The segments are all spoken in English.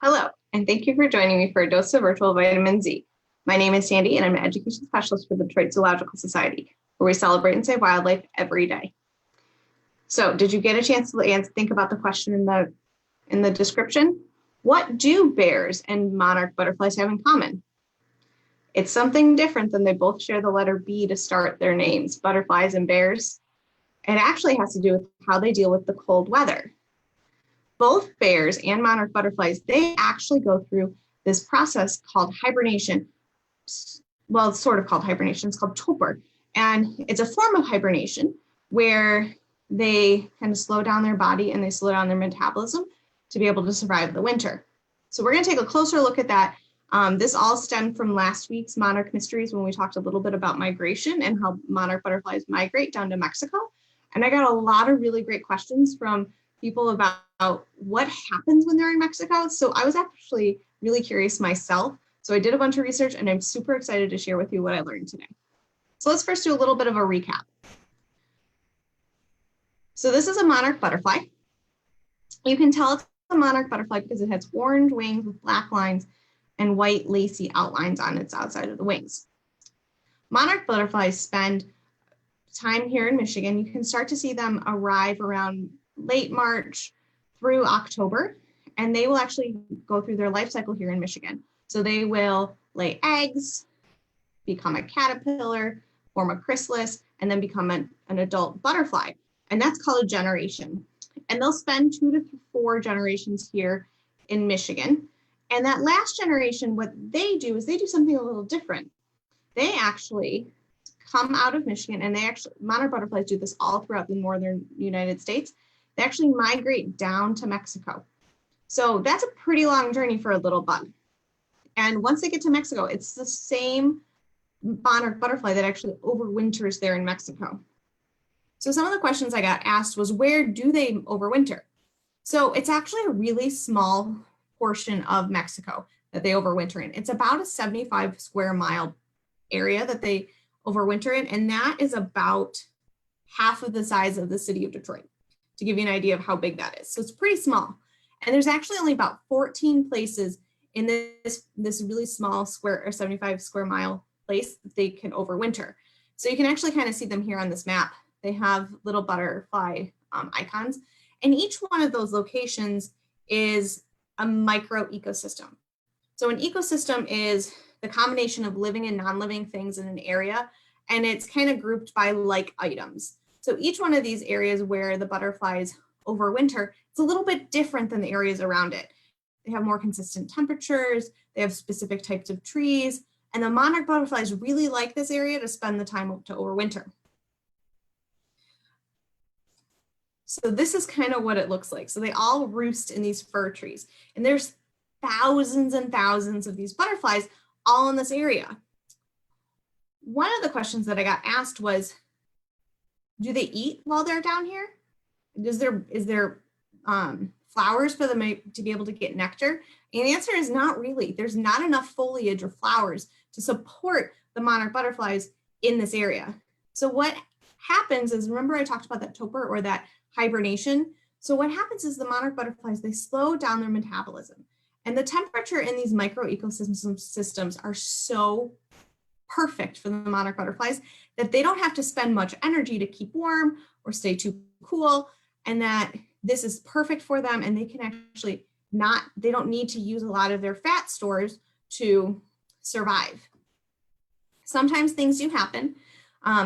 Hello, and thank you for joining me for a dose of virtual vitamin Z. My name is Sandy, and I'm an education specialist for the Detroit Zoological Society, where we celebrate and save wildlife every day. So, did you get a chance to think about the question in the description? What do bears and monarch butterflies have in common? It's something different than they both share the letter B to start their names, butterflies and bears. It actually has to do with how they deal with the cold weather. Both bears and monarch butterflies, they actually go through this process called hibernation. Well, it's sort of called hibernation. It's called torpor. And it's a form of hibernation where they kind of slow down their body and they slow down their metabolism to be able to survive the winter. So we're going to take a closer look at that. This all stemmed from last week's Monarch Mysteries when we talked a little bit about migration and how monarch butterflies migrate down to Mexico. And I got a lot of really great questions from people about what happens when they're in Mexico. So I was actually really curious myself. So I did a bunch of research and I'm super excited to share with you what I learned today. So let's first do a little bit of a recap. So this is a monarch butterfly. You can tell it's a monarch butterfly because it has orange wings with black lines and white lacy outlines on its outside of the wings. Monarch butterflies spend time here in Michigan. You can start to see them arrive around late March through October, and they will actually go through their life cycle here in Michigan. So they will lay eggs, become a caterpillar, form a chrysalis, and then become an adult butterfly. And that's called a generation. And they'll spend 2 to 4 generations here in Michigan. And that last generation, what they do is they do something a little different. They actually come out of Michigan, and monarch butterflies do this all throughout the northern United States. They actually migrate down to Mexico. So that's a pretty long journey for a little bug. And once they get to Mexico, it's the same monarch butterfly that actually overwinters there in Mexico. So some of the questions I got asked was, where do they overwinter? So it's actually a really small portion of Mexico that they overwinter in. It's about a 75 square mile area that they overwinter in, and that is about half of the size of the city of Detroit, to give you an idea of how big that is. So it's pretty small. And there's actually only about 14 places in this really small square or 75 square mile place that they can overwinter. So you can actually kind of see them here on this map. They have little butterfly icons, and each one of those locations is a micro ecosystem. So an ecosystem is the combination of living and non-living things in an area, and it's kind of grouped by like items. So each one of these areas where the butterflies overwinter, it's a little bit different than the areas around it. They have more consistent temperatures, they have specific types of trees, and the monarch butterflies really like this area to spend the time to overwinter. So this is kind of what it looks like. So they all roost in these fir trees, and there's thousands and thousands of these butterflies all in this area. One of the questions that I got asked was, do they eat while they're down here? Is there flowers for them to be able to get nectar? And the answer is not really. There's not enough foliage or flowers to support the monarch butterflies in this area. So what happens is, remember I talked about that torpor or that hibernation? So what happens is the monarch butterflies, they slow down their metabolism. And the temperature in these micro ecosystems are so perfect for the monarch butterflies that they don't have to spend much energy to keep warm or stay too cool, and that this is perfect for them, and they can actually they don't need to use a lot of their fat stores to survive. Sometimes things do happen.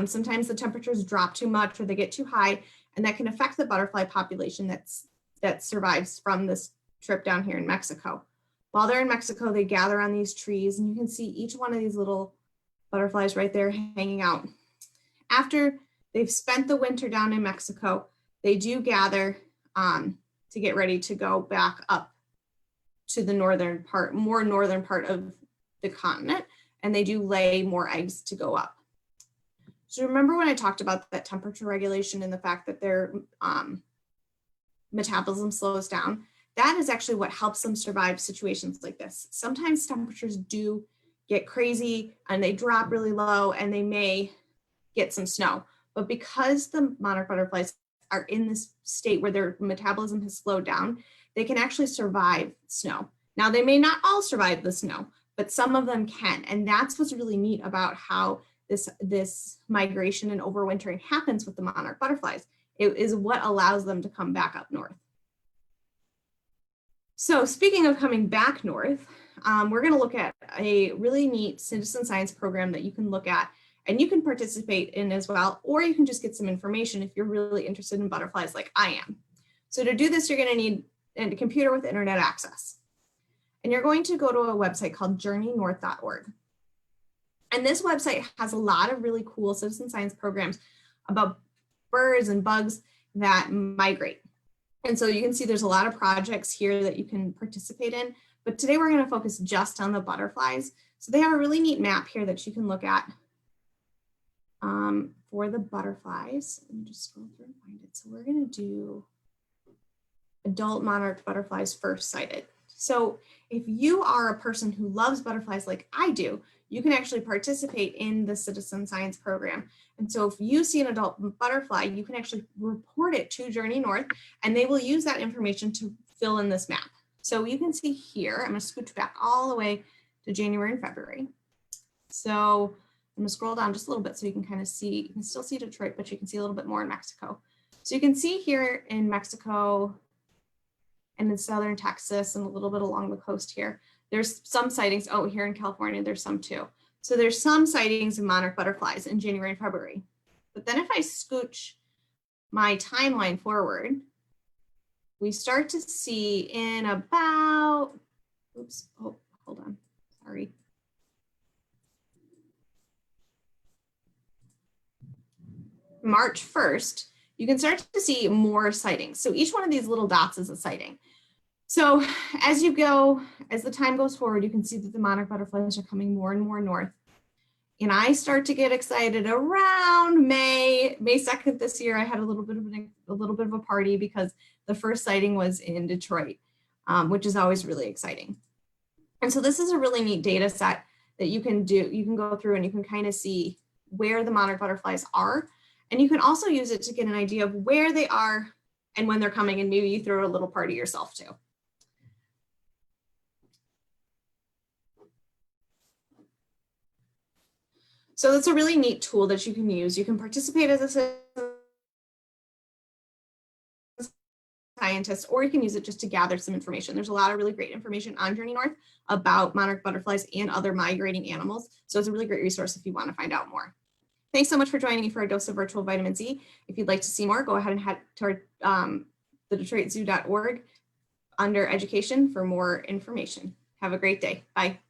Sometimes the temperatures drop too much or they get too high, and that can affect the butterfly population that survives from this trip down here in Mexico. While they're in Mexico, they gather on these trees, and you can see each one of these little butterflies right there hanging out. After they've spent the winter down in Mexico, they do gather to get ready to go back up to the more northern part of the continent, and they do lay more eggs to go up. So remember when I talked about that temperature regulation and the fact that their metabolism slows down? That is actually what helps them survive situations like this. Sometimes temperatures do get crazy and they drop really low and they may get some snow. But because the monarch butterflies are in this state where their metabolism has slowed down, they can actually survive snow. Now, they may not all survive the snow, but some of them can. And that's what's really neat about how this migration and overwintering happens with the monarch butterflies. It is what allows them to come back up north. So speaking of coming back north, we're going to look at a really neat citizen science program that you can look at and you can participate in as well, or you can just get some information if you're really interested in butterflies like I am. So to do this, you're going to need a computer with internet access. And you're going to go to a website called journeynorth.org. And this website has a lot of really cool citizen science programs about birds and bugs that migrate. And so you can see there's a lot of projects here that you can participate in, but today we're going to focus just on the butterflies. So they have a really neat map here that you can look at for the butterflies. Let me just scroll through and find it. So we're going to do adult monarch butterflies first sighted. So if you are a person who loves butterflies like I do, you can actually participate in the citizen science program. And so if you see an adult butterfly, you can actually report it to Journey North, and they will use that information to fill in this map. So you can see here, I'm going to scooch back all the way to January and February. So I'm going to scroll down just a little bit so you can kind of see, you can still see Detroit, but you can see a little bit more in Mexico. So you can see here in Mexico and in southern Texas and a little bit along the coast here, there's some sightings. Oh, here in California, there's some too. So there's some sightings of monarch butterflies in January and February. But then if I scooch my timeline forward, we start to see in about, oops, oh, hold on, sorry. March 1st, you can start to see more sightings. So each one of these little dots is a sighting. So as you go, as the time goes forward, you can see that the monarch butterflies are coming more and more north. And I start to get excited around May 2nd this year. I had a little bit of a party because the first sighting was in Detroit, which is always really exciting. And so this is a really neat data set that you can do. You can go through and you can kind of see where the monarch butterflies are. And you can also use it to get an idea of where they are and when they're coming, and maybe you throw a little party yourself too. So it's a really neat tool that you can use. You can participate as a scientist, or you can use it just to gather some information. There's a lot of really great information on Journey North about monarch butterflies and other migrating animals. So it's a really great resource if you want to find out more. Thanks so much for joining me for a dose of virtual vitamin Z. If you'd like to see more, go ahead and head to the DetroitZoo.org under education for more information. Have a great day. Bye.